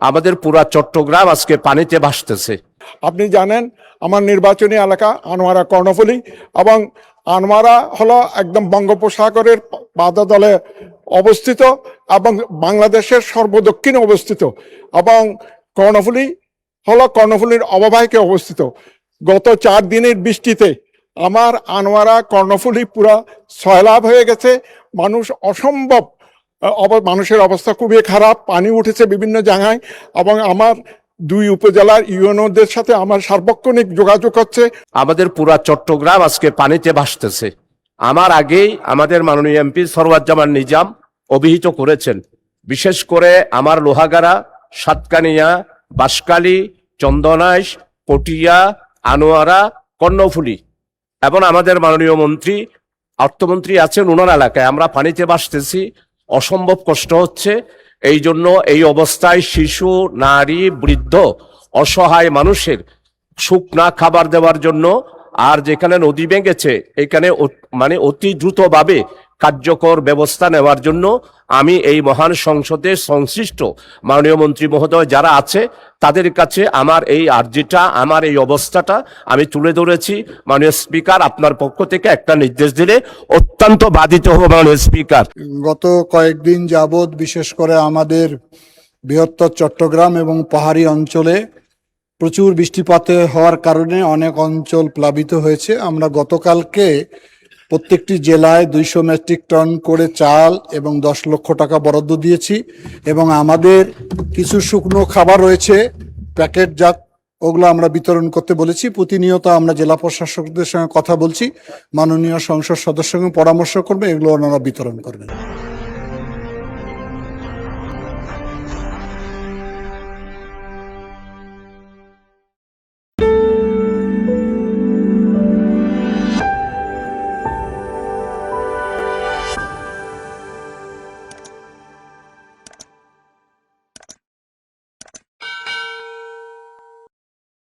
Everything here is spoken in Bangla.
আমাদের পুরা চট্টগ্রাম আজকে পানিতে ভাসতেছে। আপনি জানেন আমার নির্বাচনী এলাকা আনোয়ারা কর্ণফুলী, এবং আনোয়ারা হলো একদম বঙ্গোপসাগরের পাদতলে অবস্থিত এবং বাংলাদেশের সর্বদক্ষিণে অবস্থিত, এবং কর্ণফুলী হলো কর্ণফুলীর অববাহিকায় অবস্থিত। গত 4 দিনের বৃষ্টিতে আমার আনোয়ারা কর্ণফুলী পুরা সয়লাব হয়ে গেছে। মানুষ অসম্ভব মানুষের অবস্থা খুবই খারাপ, পানি উঠেছে বিভিন্ন জায়গায়, এবং আমার 2 উপজেলার ইউএনওদের সাথে আমার সার্বক্ষণিক যোগাযোগ হচ্ছে। আমাদের পুরা চট্টগ্রাম আজকে পানিতে ভাসতেছে। আমার আগেই আমাদের মাননীয় এমপি সরওয়াজ্জামান নিজাম অভিহিত করেছেন, বিশেষ করে আমার লোহাগাড়া, সাতকানিয়া, বাঁশখালী, চন্দনাইশ, পটিয়া, আনোয়ারা, কর্ণফুলী এবং আমাদের মাননীয় মন্ত্রী অর্থমন্ত্রী আছেন, ওনার এলাকায় আমরা পানিতে ভাসতেছি। অসম্ভব কষ্ট হচ্ছে। এই জন্য এই অবস্থায় শিশু, নারী, বৃদ্ধ, অসহায় মানুষের শুকনা খাবার দেওয়ার জন্য, আর যেখানে নদী ভেঙেছে এখানে মানে অতি দ্রুতভাবে কার্যকর ব্যবস্থা নেওয়ার জন্য আমি এই মহান সংসদের সংশ্লিষ্ট মাননীয় মন্ত্রী মহোদয় যারা আছে তাদের কাছে আমার এই আর্জিটা, আমার এই অবস্থাটা আমি তুলে ধরেছি। মাননীয় স্পিকার, আপনার পক্ষ থেকে একটা নির্দেশ দিলে অত্যন্ত বাধিত হব মাননীয় স্পিকার। গত কয়েকদিন যাবৎ বিশেষ করে আমাদের বৃহত্তর চট্টগ্রাম এবং পাহাড়ি অঞ্চলে প্রচুর বৃষ্টিপাত হওয়ার কারণে অনেক অঞ্চল প্লাবিত হয়েছে। আমরা গতকালকে প্রত্যেকটি জেলায় 200 মেট্রিক টন করে চাল এবং 10 লক্ষ টাকা বরাদ্দ দিয়েছি, এবং আমাদের কিছু শুকনো খাবার রয়েছে প্যাকেটজাত, ওগুলো আমরা বিতরণ করতে বলেছি। প্রতিনিয়ত আমরা জেলা প্রশাসকদের সঙ্গে কথা বলছি, মাননীয় সংসদ সদস্যের সঙ্গে পরামর্শ করবে, এগুলো ওনারা বিতরণ করবেন।